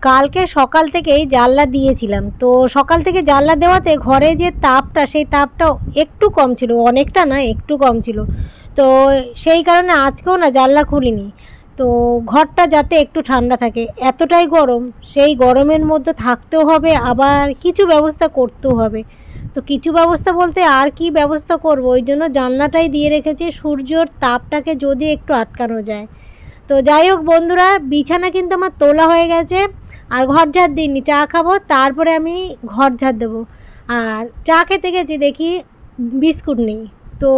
কালকে সকাল থেকেই জানলা দিয়েছিলাম, তো সকাল থেকে জানলা দেওয়াতে ঘরে যে তাপটা, সেই তাপটা একটু কম ছিল, অনেকটা না, একটু কম ছিল। তো সেই কারণে আজকেও না জানলা খুলিনি। তো ঘরটা যাতে একটু ঠান্ডা থাকে, এতটাই গরম, সেই গরমের মধ্যে থাকতেও হবে, আবার কিছু ব্যবস্থা করতেও হবে। তো কিছু ব্যবস্থা বলতে আর কি ব্যবস্থা করব, ওই জন্য জানলাটাই দিয়ে রেখেছি, সূর্যর তাপটাকে যদি একটু আটকানো যায়। তো যাই হোক বন্ধুরা, বিছানা কিন্তু আমার তোলা হয়ে গেছে, আর ঘর ঝাড় দিইনি, চা খাবো তারপরে আমি ঘর ঝাড় দেবো। আর চা খেতে গেছি, দেখি বিস্কুট নেই। তো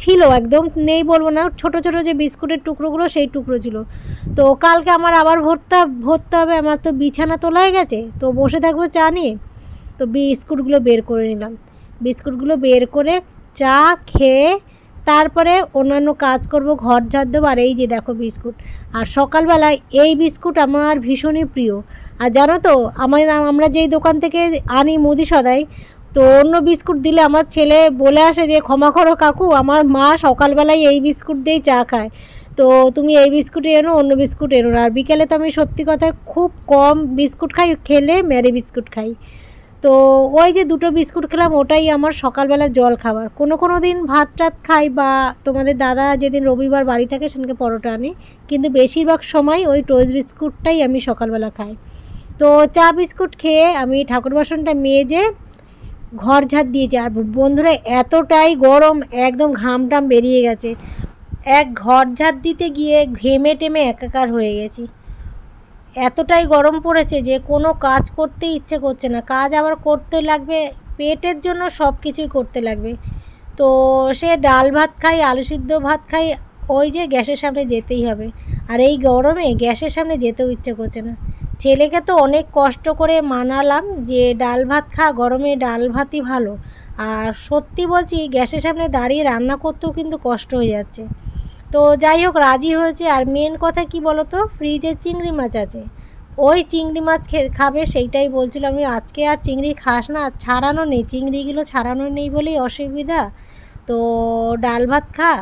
ছিল, একদম নেই বলবো না, ছোট ছোট যে বিস্কুটের টুকরোগুলো, সেই টুকরো ছিল। তো কালকে আমার আবার ভরতে হবে, আমার তো বিছানা তোলা হয়ে গেছে, তো বসে থাকবো চা নিয়ে। তো বিস্কুটগুলো বের করে নিলাম, বিস্কুটগুলো বের করে চা খেয়ে তারপরে অন্যান্য কাজ করব, ঘর ঝাড় দেবো। আর এই যে দেখো বিস্কুট, আর সকালবেলায় এই বিস্কুট আমার ভীষণই প্রিয়। আর জানো তো, আমরা যেই দোকান থেকে আনি মুদি সদাই, তো অন্য বিস্কুট দিলে আমার ছেলে বলে আসে যে ক্ষমা করো কাকু, আমার মা সকালবেলায় এই বিস্কুট দিয়েই চা খায়, তো তুমি এই বিস্কুটই এনো, অন্য বিস্কুট এনো না। আর বিকেলে তো আমি সত্যি কথায় খুব কম বিস্কুট খাই, খেলে ম্যারি বিস্কুট খাই। তো ওই যে দুটো বিস্কুট খেলাম, ওটাই আমার সকালবেলার জল খাবার। কোনো দিন ভাত টাত খাই, বা তোমাদের দাদা যেদিন রবিবার বাড়ি থাকে সেদিনকে পরোটা আনি, কিন্তু বেশিরভাগ সময় ওই টোস্ট বিস্কুটটাই আমি সকালবেলা খাই। তো চা বিস্কুট খেয়ে আমি ঠাকুর বাসনটা মেজে ঘর ঝাড় দিয়েছি। আর বন্ধুরা, এতটাই গরম, একদম ঘাম টাম বেরিয়ে গেছে, এক ঘর ঝাড় দিতে গিয়ে ঘেমে টেমে একাকার হয়ে গেছি। এতটাই গরম পড়েছে যে কোনো কাজ করতে ইচ্ছে করছে না, কাজ আবার করতে লাগবে, পেটের জন্য সব কিছুই করতে লাগবে। তো সে ডাল ভাত খাই, আলু সিদ্ধ ভাত খাই, ওই যে গ্যাসের সামনে যেতেই হবে। আর এই গরমে গ্যাসের সামনে যেতেও ইচ্ছে করছে না। ছেলেকে তো অনেক কষ্ট করে মানালাম যে ডাল ভাত খা, গরমে ডাল ভাতই ভালো। আর সত্যি বলছি, গ্যাসের সামনে দাঁড়িয়ে রান্না করতেও কিন্তু কষ্ট হয়ে যাচ্ছে। তো যাই হোক, রাজি হয়েছে। আর মেন কথা কি বলো তো, ফ্রিজে চিংড়ি মাছ আছে, ওই চিংড়ি মাছ খাবে, সেইটাই বলছিল। আমি আজকে আর চিংড়ি খাস না, ছাড়ানো নেই, চিংড়িগুলো ছাড়ানো নেই বলেই অসুবিধা। তো ডাল ভাত খা।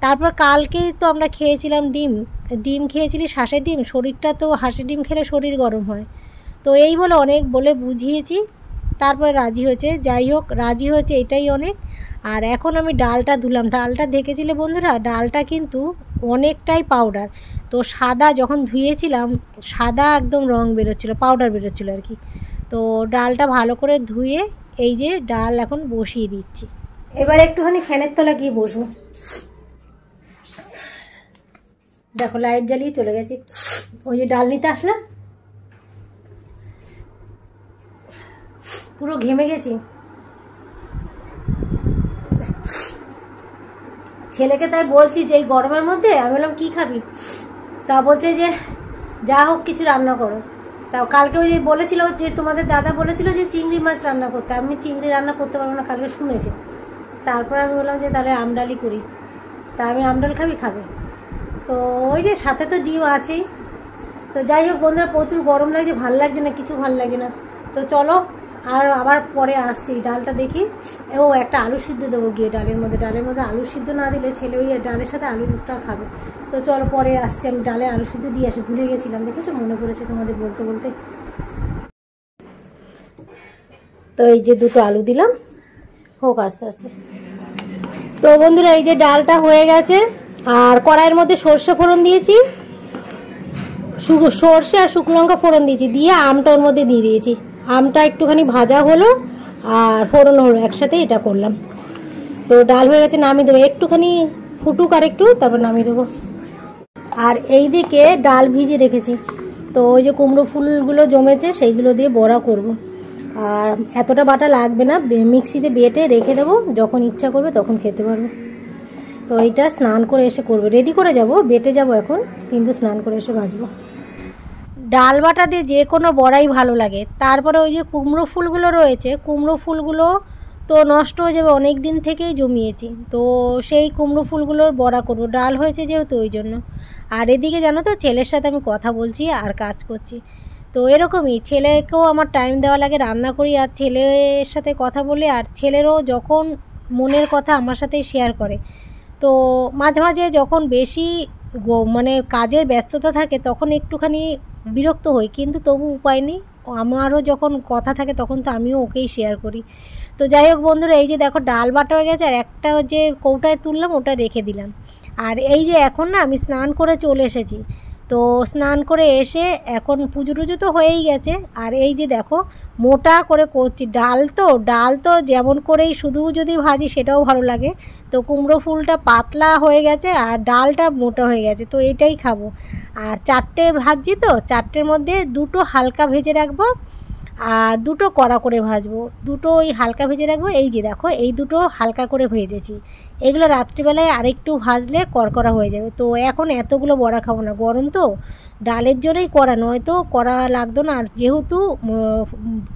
তারপর কালকেই তো আমরা খেয়েছিলাম ডিম, ডিম খেয়েছিলি হাঁসের ডিম, শরীরটা তো হাঁসের ডিম খেলে শরীর গরম হয়। তো এই বলে অনেক বলে বুঝিয়েছি, তারপরে রাজি হয়েছে। যাই হোক, রাজি হয়েছে, এটাই অনেক। আর এখন আমি ডালটা ধুলাম, ডালটা দেখেছিলে বন্ধুরা, ডালটা কিন্তু অনেকটাই পাউডার। তো সাদা যখন ধুয়েছিলাম, সাদা একদম রং বেরোচ্ছিলো, পাউডার বেরোচ্ছিলো আর কি। তো ডালটা ভালো করে ধুয়ে এই যে ডাল এখন বসিয়ে দিচ্ছি। এবার একটুখানি ফ্যানের তলা গিয়ে বসবো। দেখো লাইট জ্বালিয়ে চলে গেছি, ওই যে ডাল নিতে আসলাম, পুরো ঘেমে গেছি। ছেলেকে তাই বলছি যে এই গরমের মধ্যে, আমি বললাম কী খাবি, তা বলছে যে যা হোক কিছু রান্না করো। তাও কালকে ওই যে বলেছিল, যে তোমাদের দাদা বলেছিল যে চিংড়ি মাছ রান্না করতে, আমি চিংড়ি রান্না করতে পারবো না, কালকে শুনেছে। তারপর আমি বললাম যে তাহলে আমডালি করি, তা আমি আমডাল খাবে। তো ওই যে সাথে তো ডিম আছেই। তো যাই হোক বন্ধুরা, প্রচুর গরম লাগছে, ভাল লাগছে না, কিছু ভাল লাগে না। তো চলো, আর আবার পরে আসছি, ডালটা দেখি। ও একটা আলু সিদ্ধ দেবো গিয়ে ডালের মধ্যে আলু সিদ্ধ না দিলে ছেলে ওই ডালের সাথে আলুটা খাবে। তো চলো পরে আসছি, আমি ডালে আলু সিদ্ধ দিয়ে আসি, ভুলে গেছিলাম, দেখেছো, মনে পড়েছে তোমাদের বলতে বলতে। তো এই যে দুটো আলু দিলাম, হোক আস্তে আস্তে। তো বন্ধুরা, এই যে ডালটা হয়ে গেছে, আর কড়াইয়ের মধ্যে সর্ষে ফোড়ন দিয়েছি, সর্ষে আর শুকনো লঙ্কা ফোড়ন দিয়েছি, দিয়ে আমটা ওর মধ্যে দিয়ে দিয়েছি। আমটা একটুখানি ভাজা হলো আর ফোড়ন হলো, একসাথে এটা করলাম। তো ডাল হয়ে গেছে, নামিয়ে দেবো, একটুখানি ফুটুক আর একটু, তারপর নামিয়ে দেবো। আর এই দিকে ডাল ভিজিয়ে রেখেছি, তো ওই যে কুমড়ো ফুলগুলো জমেছে, সেইগুলো দিয়ে বড়া করব। আর এতটা বাটা লাগবে না, মিক্সিতে বেটে রেখে দেবো, যখন ইচ্ছা করবে তখন খেতে পারবো। তো এইটা স্নান করে এসে করবো, রেডি করে যাব, বেটে যাব এখন, কিন্তু স্নান করে এসে ভাজবো। ডাল বাটা দিয়ে যে কোনো বড়াই ভালো লাগে। তারপরে ওই যে কুমড়ো ফুলগুলো রয়েছে, কুমড়ো ফুলগুলো তো নষ্ট হয়ে যাবে, অনেক দিন থেকেই জমিয়েছি, তো সেই কুমড়ো ফুলগুলোর বড়া করব, ডাল হয়েছে যেহেতু ওই জন্য। আর এদিকে জানো তো, ছেলের সাথে আমি কথা বলছি আর কাজ করছি। তো এরকমই, ছেলেকেও আমার টাইম দেওয়া লাগে, রান্না করি আর ছেলের সাথে কথা বলি, আর ছেলেরও যখন মনের কথা আমার সাথেই শেয়ার করে। তো মাঝে মাঝে যখন বেশি মানে কাজের ব্যস্ততা থাকে, তখন একটুখানি বিরক্ত হই, কিন্তু তবু উপায় নেই, আমারও যখন কথা থাকে তখন তো আমিও ওকেই শেয়ার করি। তো যাই হোক বন্ধুরা, এই যে দেখো ডাল বাটা হয়ে গেছে, আর একটা যে কৌটায় তুললাম ওটা রেখে দিলাম। আর এই যে এখন না আমি স্নান করে চলে এসেছি। তো স্নান করে এসে এখন পুজো টুজো তো হয়েই গেছে, আর এই যে দেখো মোটা করে করছি ডাল তো যেমন করেই শুধু যদি ভাজি সেটাও ভালো লাগে। তো কুমড়ো ফুলটা পাতলা হয়ে গেছে আর ডালটা মোটা হয়ে গেছে, তো এটাই খাবো। আর 4টে ভাজছি, তো 4টের মধ্যে 2টো হালকা ভেজে রাখবো আর 2টো কড়া করে ভাজবো। 2টো ওই হালকা ভেজে রাখবো। এই যে দেখো এই 2টো হালকা করে ভেজেছি, এগুলো রাত্রিবেলায় আরেকটু ভাজলে কড়কড়া হয়ে যাবে। তো এখন এতগুলো বড়া খাবো না, গরম তো, ডালের জন্যই করা, নয়তো করা লাগতো না। আর যেহেতু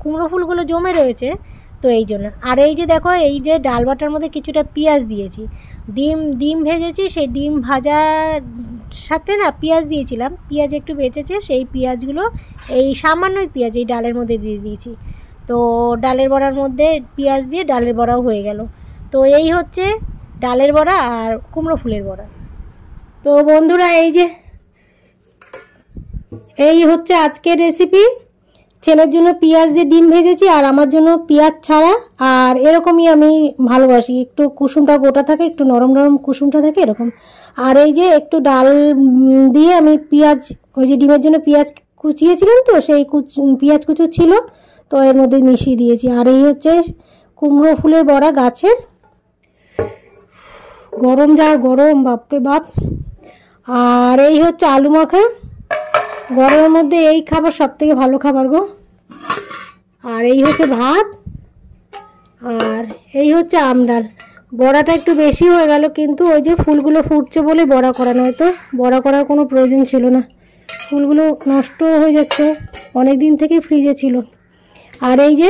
কুমড়ো ফুলগুলো জমে রয়েছে, তো এই জন্য। আর এই যে দেখো এই যে ডাল বাটার মধ্যে কিছুটা পেঁয়াজ দিয়েছি, ডিম ভেজেছি, সেই ডিম ভাজার সাথে না পেঁয়াজ দিয়েছিলাম, পেঁয়াজ একটু বেঁচেছে, সেই পেঁয়াজগুলো এই সামান্যই পেঁয়াজ এই ডালের মধ্যে দিয়ে দিয়েছি। তো ডালের বড়ার মধ্যে পেঁয়াজ দিয়ে ডালের বড়াও হয়ে গেল। তো এই হচ্ছে ডালের বড়া আর কুমড়ো ফুলের বড়া। তো বন্ধুরা এই হচ্ছে আজকের রেসিপি। ছেলের জন্য পেঁয়াজ দিয়ে ডিম ভেজেছি, আর আমার জন্য পেঁয়াজ ছাড়া। আর এরকমই আমি ভালোবাসি, একটু কুসুমটা গোটা থাকে, একটু নরম নরম কুসুমটা থাকে এরকম। আর এই যে একটু ডাল দিয়ে আমি পেঁয়াজ, ওই যে ডিমের জন্য পেঁয়াজ কুচিয়েছিলাম, তো সেই পেঁয়াজ কুচো ছিল, তো এর মধ্যে মিশিয়ে দিয়েছি। আর এই হচ্ছে কুমড়ো ফুলের বড়া গাছের, গরম যা গরম, বাপরে বাপ। আর এই হচ্ছে আলু মাখা, গরমের মধ্যে এই খাবার সবথেকে ভালো খাবার গো। আর এই হচ্ছে ভাত, আর এই হচ্ছে আমডাল। বড়াটা একটু বেশি হয়ে গেল, কিন্তু ওই যে ফুলগুলো ফুটছে বলে বড়া করা, নয়তো বড়া করার কোনো প্রয়োজন ছিল না। ফুলগুলো নষ্ট হয়ে যাচ্ছে, অনেক দিন থেকে ফ্রিজে ছিল। আর এই যে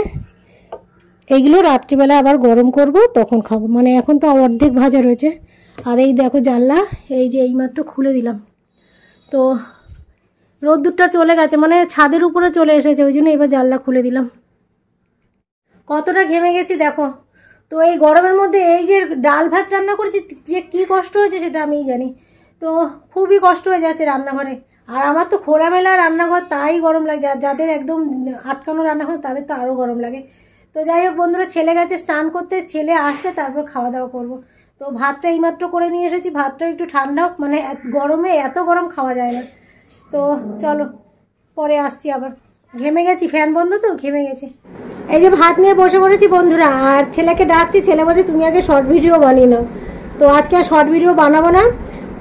এইগুলো রাত্রিবেলা আবার গরম করব, তখন খাবো, মানে এখন তো অর্ধেক ভাজা রয়েছে। আর এই দেখো জানলা, এই যে এইমাত্র খুলে দিলাম, তো রোদ্দুরটা চলে গেছে, মানে ছাদের উপরে চলে এসেছে, ওই জন্য এবার জানলা খুলে দিলাম। কতটা ঘেমে গেছি দেখো। তো এই গরমের মধ্যে এই যে ডাল ভাত রান্না করেছি, যে কী কষ্ট হয়েছে সেটা আমিই জানি। তো খুবই কষ্ট হয়ে যাচ্ছে রান্নাঘরে। আর আমার তো খোলামেলা রান্নাঘর, তাই গরম লাগে, যাদের একদম আটকানো রান্নাঘর তাদের তো আরও গরম লাগে। তো যাই হোক বন্ধুরা, ছেলে গেছে স্নান করতে, ছেলে আসলে তারপর খাওয়া দাওয়া করবো। তো ভাতটা এইমাত্র করে নিয়ে এসেছি, ভাতটা একটু ঠান্ডা হোক, মানে গরমে এত গরম খাওয়া যায় না। তো চলো পরে আসছি আবার, ঘেমে গেছি, ফ্যান বন্ধ তো ঘেমে গেছি। এই যে ভাত নিয়ে বসে পড়েছি বন্ধুরা, আর ছেলেকে ডাকছি, ছেলে বলছে তুমি আগে শর্ট ভিডিও বানিয়ে নাও। তো আজকে আর শর্ট ভিডিও বানাবো না,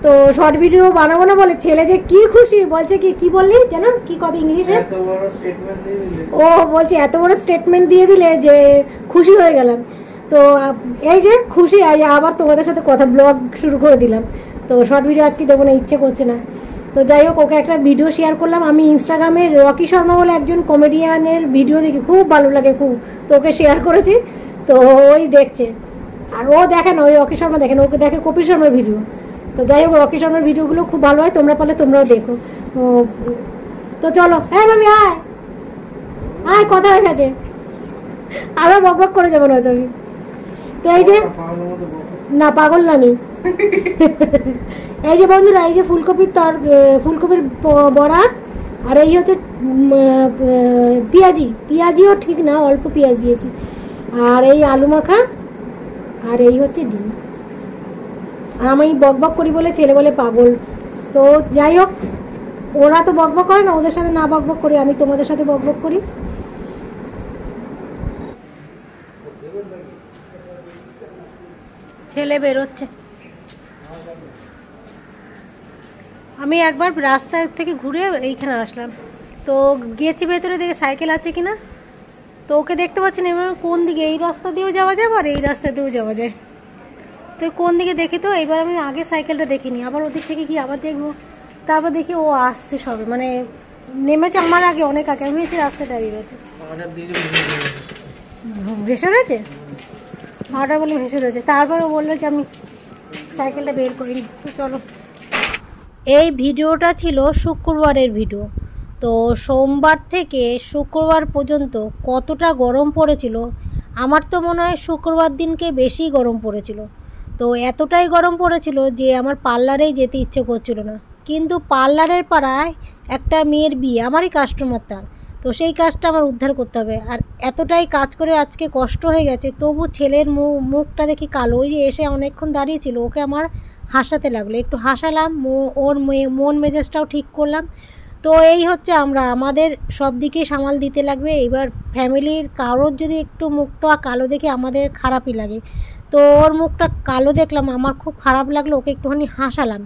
তো শর্ট ভিডিও বানাবো না বলে ছেলে যে কি খুশি, বলছে কি বললি যেন, কি কথা ইংলিশে, ও বলছে এত বড় স্টেটমেন্ট দিয়ে দিলে যে খুশি হয়ে গেলাম। তো এই যে খুশি, আবার তোমাদের সাথে কথা ব্লগ শুরু করে দিলাম। তো শর্ট ভিডিও আজকে দেবো না, ইচ্ছে করছে না। তো যাই হোক, ওকে একটা ভিডিও শেয়ার করলাম। আমি ইনস্টাগ্রামে রকি শর্মা বলে একজন কমেডিয়ানের ভিডিও দেখি, খুব ভালো লাগে খুব, তো ওকে শেয়ার করেছি। তো ওই দেখছে, আর ও দেখে না, ওই রকি শর্মা দেখে না, ওকে দেখে কপিল শর্মার ভিডিও। তো যাই হোক, রকি শর্মার ভিডিওগুলো খুব ভালো হয়, তোমরা পারলে তোমরাও দেখো। তো চলো, হ্যাঁ মামি আয় কথা হয়ে গেছে, আবার বক বক করে যাবো নয়তো আমি। তো এই যে না, পাগল না আমি। এই যে বন্ধুরা, এই যে ফুলকপির বড়া, আর এই হচ্ছে পেঁয়াজিও ঠিক না, অল্প পেঁয়াজ দিয়েছি, আর এই আলু মাখা, আর এই হচ্ছে ডিম। আর আমি বক বক করি বলে ছেলে বলে পাগল। তো যাই হোক, ওরা তো বক বক করে না, ওদের সাথে না বক বক করি, আমি তোমাদের সাথে বক বক করি। ছেলে বেরোচ্ছে, আমি একবার রাস্তা থেকে ঘুরে এইখানে আসলাম। তো গিয়েছি ভেতরে, দেখে সাইকেল আছে কিনা, তো ওকে দেখতে পাচ্ছি না। এবার কোন দিকে, এই রাস্তা দিয়েও যাওয়া যায় আর এই রাস্তা দিয়েও যাওয়া যায়, তো কোন দিকে দেখি। তো এবার আমি আগে সাইকেলটা দেখিনি, আবার ওদিক থেকে কি আবার দেখবো, তারপর দেখি ও আসছে সবে, মানে নেমেছে আমার আগে, অনেক আগে। আমি হচ্ছে রাস্তায় দাঁড়িয়ে রয়েছে, ভেসে রয়েছে, অর্ডার বলে ভেসে রয়েছে। তারপর ও বললো যে আমি সাইকেলটা বের করিনি। তো চলো, এই ভিডিওটা ছিল শুক্রবারের ভিডিও। তো সোমবার থেকে শুক্রবার পর্যন্ত কতটা গরম পড়েছিল, আমার তো মনে হয় শুক্রবার দিনকে বেশি গরম পড়েছিল। তো এতটাই গরম পড়েছিল যে আমার পার্লারেই যেতে ইচ্ছে করছিল না, কিন্তু পার্লারের পাড়ায় একটা মেয়ের বিয়ে, আমারই কাস্টমার তার, তো সেই কাজটা আমার উদ্ধার করতে হবে। আর এতটাই কাজ করে আজকে কষ্ট হয়ে গেছে, তবু ছেলের মুখটা দেখি কালো। ওই যে এসে অনেকক্ষণ দাঁড়িয়েছিল, ওকে আমার হাসাতে লাগলো, একটু হাসালাম, ওর মন মেজাজটাও ঠিক করলাম। তো এই হচ্ছে আমরা, আমাদের সব দিকেই সামাল দিতে লাগবে। এবার ফ্যামিলির কারোর যদি একটু মুখটা কালো দেখে আমাদের খারাপই লাগে, তো ওর মুখটা কালো দেখলাম, আমার খুব খারাপ লাগলো, ওকে একটুখানি হাসালাম।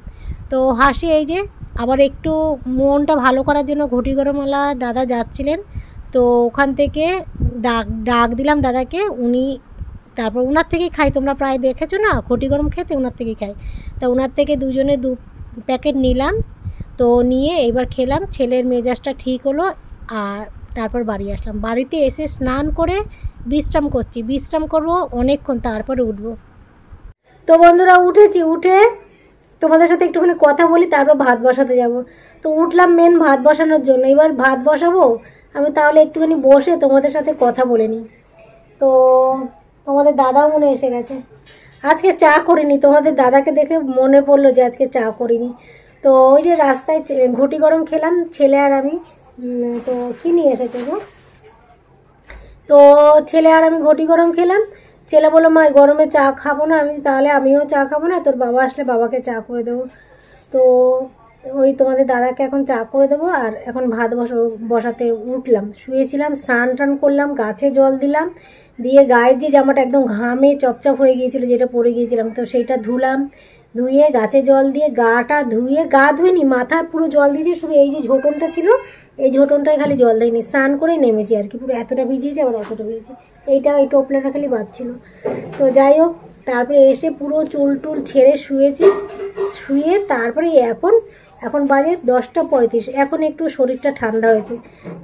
তো হাসি এই যে আবার একটু মনটা ভালো করার জন্য ঘটি গরমওয়ালা দাদা যাচ্ছিলেন, তো ওখান থেকে ডাক দিলাম দাদাকে, উনি তারপর ওনার থেকেই খাই, তোমরা প্রায় দেখেছো না ঘটি গরম খেতে, ওনার থেকেই খাই। তা ওনার থেকে দুজনে 2 প্যাকেট নিলাম, তো নিয়ে এবার খেলাম, ছেলের মেজাজটা ঠিক হলো। আর তারপর বাড়ি আসলাম, বাড়িতে এসে স্নান করে বিশ্রাম করছি, বিশ্রাম করবো অনেকক্ষণ, তারপরে উঠবো। তো বন্ধুরা উঠেছি, উঠে তোমাদের সাথে একটুখানি কথা বলি, তারপর ভাত বসাতে যাব। তো উঠলাম মেন ভাত বসানোর জন্য, এবার ভাত বসাবো আমি, তাহলে একটুখানি বসে তোমাদের সাথে কথা বলে নিই। তো তোমাদের দাদাও মনে এসে গেছে, আজকে চা করিনি, তোমাদের দাদাকে দেখে মনে পড়লো যে আজকে চা করিনি। তো ওই যে রাস্তায় ঘটি গরম খেলাম ছেলে আর আমি। তো কী নিয়ে এসেছে গো, তো ছেলে আর আমি ঘটি গরম খেলাম। ছেলে বললো মা গরমে চা খাবো না, আমি তাহলে আমিও চা খাবো না, তোর বাবা আসলে বাবাকে চা করে দেবো। তো ওই তোমাদের দাদাকে এখন চা করে দেবো। আর এখন ভাত বসাতে উঠলাম, শুয়েছিলাম, স্নান টান করলাম, গাছে জল দিলাম, দিয়ে গায়ের যে জামাটা একদম ঘামে চপচপ হয়ে গিয়েছিলো যেটা পরে গিয়েছিলাম, তো সেইটা ধুলাম, ধুয়ে গাছে জল দিয়ে গাটা ধুয়ে, গা ধুইনি, মাথায় পুরো জল দিয়েছি, শুধু এই যে ঝোটনটা ছিল এই ঝোটনটায় খালি জল দেয়নি, স্নান করেই নেমেছি আর কি, পুরো এতটা ভিজিয়েছি আবার এতটা ভিজেছি, এই টোপলাটা খালি বাঁধছিল। তো যাই হোক, তারপরে এসে পুরো চুল টুল ছেড়ে শুয়েছি, শুয়ে তারপরে এখন বাজে 10:35, এখন একটু শরীরটা ঠান্ডা হয়েছে।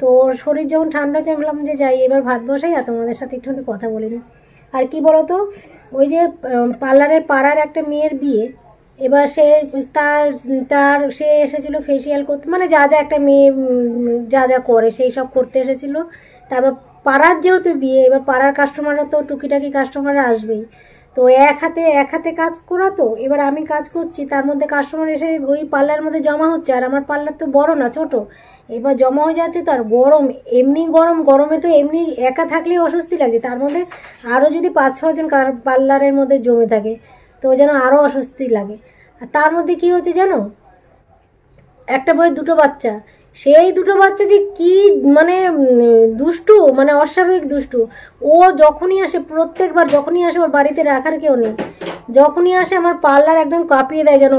তো শরীর যখন ঠান্ডা হয়েছে আমি বললাম যে যাই এবার ভাত বসাই, আর তোমাদের সাথে একটুখানি কথা বলে নিই। আর কি বলো তো, ওই যে পাড়ার একটা মেয়ের বিয়ে, এবার সে সে এসেছিলো ফেসিয়াল করতে, মানে যা যা একটা মেয়ে যা যা করে সেই সব করতে এসেছিলো। তারপর পাড়ার যেহেতু বিয়ে, এবার পাড়ার কাস্টমাররা তো টুকিটাকি কাস্টমাররা আসবেই, তো এক হাতে কাজ করা, তো এবার আমি কাজ করছি, তার মধ্যে কাস্টমার এসে ওই পার্লারের মধ্যে জমা হচ্ছে, আর আমার পার্লার তো বড় না ছোট, এবার জমা হয়ে যাচ্ছে। তো আর গরমে তো এমনি একা থাকলেই অস্বস্তি লাগছে, তার মধ্যে আরও যদি 5-6 জন পার্লারের মধ্যে জমে থাকে, তো যেন আরও অস্বস্তি লাগে। আর তার মধ্যে কি হচ্ছে জানো, একটা বইয়ের 2টো বাচ্চা, সেই 2টো বাচ্চা যে কি মানে দুষ্টু, মানে অস্বাভাবিক দুষ্টু। ও যখনই আসে, প্রত্যেকবার যখনই আসে, ওর বাড়িতে রাখার কেউ নেই, যখনই আসে আমার পার্লার একদম কাঁপিয়ে দেয় যেন।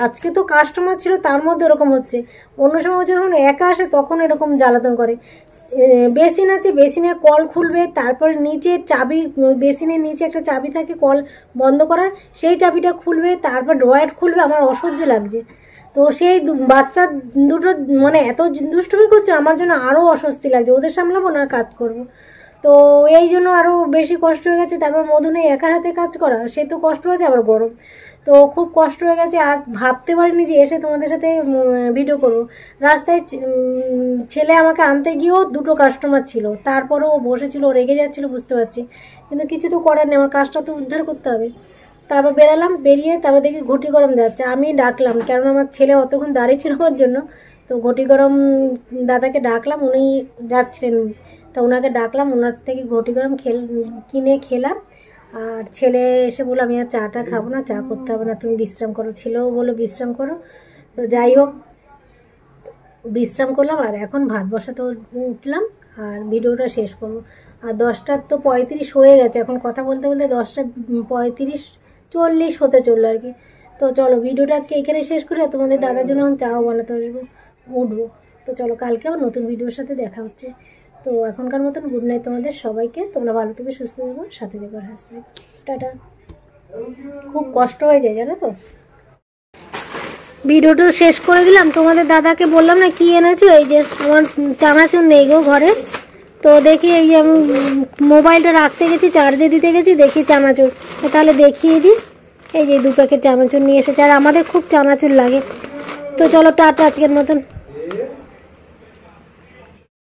আজকে তো কাস্টমার ছিল তার মধ্যে এরকম হচ্ছে, অন্য সময় যখন একা আসে তখন এরকম জ্বালাতন করে। বেসিন আছে, বেসিনের কল খুলবে, তারপরে নিচে চাবি, বেসিনের নিচে একটা চাবি থাকে কল বন্ধ করার, সেই চাবিটা খুলবে, তারপর ড্রয়ার খুলবে, আমার অসহ্য লাগছে। তো সেই বাচ্চা 2টো মানে এত দুষ্টুমি করছে, আমার জন্য আরও অস্বস্তি লাগছে, ওদের সামলাবো না কাজ করব। তো এই জন্য আরও বেশি কষ্ট হয়ে গেছে। তারপর মধুনে একার হাতে কাজ করা, সে তো কষ্ট হয়েছে, আবার গরম, তো খুব কষ্ট হয়ে গেছে। আর ভাবতে পারিনি যে এসে তোমাদের সাথে ভিডিও করব। রাস্তায় ছেলে আমাকে আনতে গিয়েও 2টো কাস্টমার ছিল, তারপরেও ও বসেছিল, রেগে যাচ্ছিলো বুঝতে পারছি, কিন্তু কিছু তো করার নেই, আমার কাজটা তো উদ্ধার করতে হবে। তারপর বেরালাম, বেরিয়ে তারপর দেখি ঘটি গরম যাচ্ছে, আমি ডাকলাম, কারণ আমার ছেলে অতক্ষণ দাঁড়িয়ে ছিল আমার জন্য। তো ঘটি গরম দাদাকে ডাকলাম, উনি যাচ্ছিলেন, তো ওনাকে ডাকলাম, ওনার থেকে ঘটি গরম কিনে খেলাম। আর ছেলে এসে বললো আমি আর চাটা খাবো না, চা করতে হবে না, তুমি বিশ্রাম করো, ছেলেও বললো বিশ্রাম করো। তো যাই হোক, বিশ্রাম করলাম, আর এখন ভাত বসাতে উঠলাম, আর ভিডিওটা শেষ করবো। আর 10:35 হয়ে গেছে, এখন কথা বলতে বলতে 10:35-40 হতে চললো আর কি। তো চলো ভিডিওটা আজকে এখানে শেষ করি, আর তোমাদের দাদার জন্য এখন চাও বানাতে উঠবো। তো চলো কালকে আবার নতুন ভিডিওর সাথে দেখা হচ্ছে। তো এখনকার মতন গুড নাইট তোমাদের সবাইকে, তোমরা ভালো থেকে সুস্থ থাকো, সাথে দেখো, হাসতে থাকো, টাটা। খুব কষ্ট হয়ে যায় জানো তো। ভিডিওটা শেষ করে দিলাম, তোমাদের দাদাকে বললাম না কি এনেছো, এই যে আমার চানাচুর নেই গো ঘরে, তো দেখি এই যে আমি মোবাইলটা রাখতে গেছি, চার্জে দিতে গেছি, দেখি চানাচুর, তাহলে দেখিয়ে দিই। এই যে 2 প্যাকেট চানাচুর নিয়ে এসেছে, আর আমাদের খুব চানাচুর লাগে। তো চলো টাটা আজকের মতন।